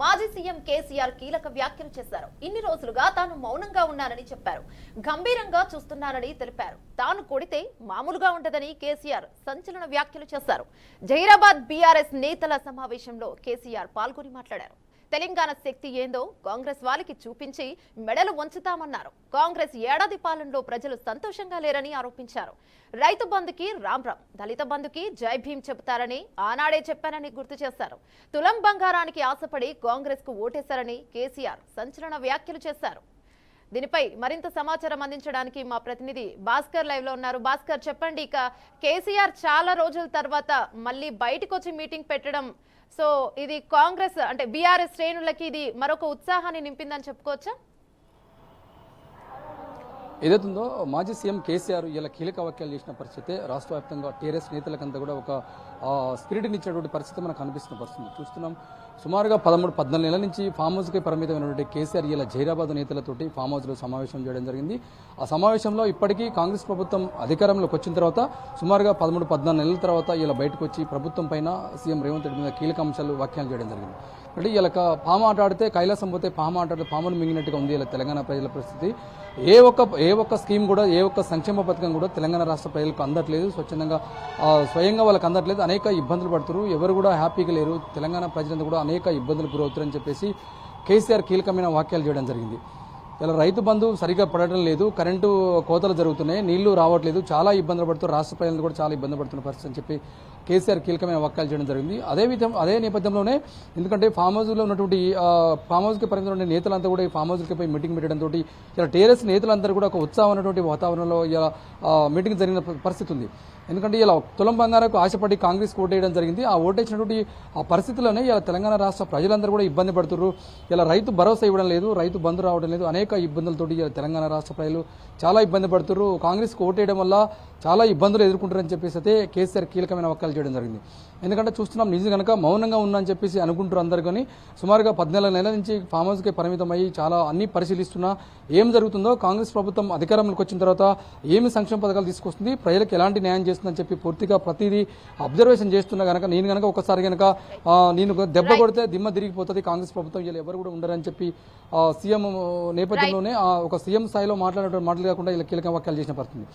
మాజీ సీఎం కేసీఆర్ కీలక వ్యాఖ్యలు చేశారు. ఇన్ని రోజులుగా తాను మౌనంగా ఉన్నానని చెప్పారు. గంభీరంగా చూస్తున్నానని తెలిపారు. తాను కొడితే మామూలుగా ఉండదని కేసీఆర్ సంచలన వ్యాఖ్యలు చేశారు. జహీరాబాద్ బీఆర్ఎస్ నేతల సమావేశంలో కేసీఆర్ పాల్గొని మాట్లాడారు. తెలంగాణ శక్తి ఏందో కాంగ్రెస్ వాళ్ళకి చూపించి మెడలు వంచుతామన్నారు. కాంగ్రెస్ ఏడాది పాలనలో ప్రజలు సంతోషంగా లేరని ఆరోపించారు. రైతు బంధుకి రామ్ రామ్, దళిత బంధుకి జై భీం చెబుతారని ఆనాడే చెప్పానని గుర్తు చేశారు. తులం బంగారానికి ఆశపడి కాంగ్రెస్ కు ఓటేశారని కేసీఆర్ సంచలన వ్యాఖ్యలు చేశారు. దీనిపై మరింత సమాచారం అందించడానికి మా ప్రతినిధి భాస్కర్ లైవ్ లో ఉన్నారు. భాస్కర్, చెప్పండి. ఇక కేసీఆర్ చాలా రోజుల తర్వాత మళ్ళీ బయటకు వచ్చి మీటింగ్ పెట్టడం, సో ఇది కాంగ్రెస్ అంటే బీఆర్ఎస్ శ్రేణులకి ఇది మరొక ఉత్సాహాన్ని నింపిందని చెప్పుకోవచ్చా? ఏదైతుందో మాజీ సీఎం కేసీఆర్ ఇలా కీలక వ్యాఖ్యలు చేసిన పరిస్థితి రాష్ట్ర వ్యాప్తంగా టీఆర్ఎస్ నేతలకంతా కూడా ఒక స్పిరిట్ని ఇచ్చినటువంటి పరిస్థితి మనకు కనిపిస్తున్న పరిస్థితి చూస్తున్నాం. సుమారుగా 13-14 నెలల నుంచి ఫామ్ హౌస్కి పరిమితమైనటువంటి కేసీఆర్ ఇలా జహీరాబాద్ నేతలతోటి ఫామ్ హౌస్లో సమావేశం చేయడం జరిగింది. ఆ సమావేశంలో ఇప్పటికీ కాంగ్రెస్ ప్రభుత్వం అధికారంలోకి వచ్చిన తర్వాత సుమారుగా 13-14 నెలల తర్వాత ఇలా బయటకు వచ్చి ప్రభుత్వం పైన సీఎం రేవంత్ రెడ్డి మీద కీలక అంశాలు వ్యాఖ్యలు చేయడం జరిగింది. అంటే ఇలా పాము ఆట ఆడితే కైలాసం పోతే పాము ఆట ఆడితే పామును మింగినట్టుగా ఉంది ఇలా తెలంగాణ ప్రజల పరిస్థితి. ఏ ఒక్క స్కీమ్ కూడా, ఏ ఒక్క సంక్షేమ పథకం కూడా తెలంగాణ రాష్ట్ర ప్రజలకు అందట్లేదు. స్వయంగా వాళ్ళకి అందట్లేదు. అనేక ఇబ్బందులు పడుతున్నారు. ఎవరు కూడా హ్యాపీగా లేరు. తెలంగాణ ప్రజలంతా కూడా అనేక ఇబ్బందులు గురవుతారని చెప్పేసి కేసీఆర్ కీలకమైన వ్యాఖ్యలు చేయడం జరిగింది. ఇలా రైతు బంధు సరిగా పడటం లేదు, కరెంటు కోతలు జరుగుతున్నాయి, నీళ్లు రావట్లేదు, చాలా ఇబ్బందులు పడుతూ రాష్ట్ర ప్రజలు కూడా చాలా ఇబ్బంది పడుతున్న పరిస్థితి అని చెప్పి కేసీఆర్ కీలకమైన వ్యాఖ్యలు చేయడం జరిగింది. అదే నేపథ్యంలోనే ఎందుకంటే ఫామ్ హౌస్లో ఉన్నటువంటి ఫామ్ హౌస్కి పరిమితమైన నేతలంతా కూడా ఈ ఫామ్ హౌస్కి పోయి మీటింగ్ పెట్టడంతో ఇలా టీఆర్ఎస్ నేతలందరూ కూడా ఒక ఉత్సాహమైనటువంటి వాతావరణంలో ఇలా మీటింగ్ జరిగిన పరిస్థితి ఉంది. ఎందుకంటే ఇలా తులం బంగారకు ఆశపడి కాంగ్రెస్ ఓటేయడం జరిగింది. ఆ ఓటేసినటువంటి ఆ పరిస్థితుల్లోనే ఇలా తెలంగాణ రాష్ట్ర ప్రజలందరూ కూడా ఇబ్బంది పడుతున్నారు. ఇలా రైతు భరోసా ఇవ్వడం లేదు, రైతు బంధు రావడం లేదు, అనేక ఇబ్బందులతోటి తెలంగాణ రాష్ట్ర ప్రజలు చాలా ఇబ్బంది పడుతున్నారు. కాంగ్రెస్కి ఓటేయడం వల్ల చాలా ఇబ్బందులు ఎదుర్కొంటారని చెప్పేసి అయితే కేసీఆర్ కీలకమైన వ్యాఖ్యలు చేయడం జరిగింది. ఎందుకంటే చూస్తున్నాం నిజం కనుక మౌనంగా ఉందని చెప్పేసి అనుకుంటారు అందరు. కానీ సుమారుగా 14 నెలల నుంచి ఫామ్ హౌస్కి పరిమితమయ్యి చాలా అన్ని పరిశీలిస్తున్నా ఏం జరుగుతుందో, కాంగ్రెస్ ప్రభుత్వం అధికారంలోకి వచ్చిన తర్వాత ఏమి సంక్షేమ పథకాలు తీసుకొస్తుంది, ప్రజలకు ఎలాంటి న్యాయం చేస్తుందని చెప్పి పూర్తిగా ప్రతిదీ అబ్జర్వేషన్ చేస్తున్నా కనుక నేను ఒకసారి కనుక నేను దెబ్బ కొడితే దిమ్మ తిరిగిపోతుంది కాంగ్రెస్ ప్రభుత్వం, ఇలా ఎవరు కూడా ఉండరని చెప్పి సీఎం నేపథ్యంలోనే ఒక సీఎం స్థాయిలో మాట్లాడే మాటలు కాకుండా ఇలా కీలక వ్యాఖ్యలు చేసిన పరిస్థితి.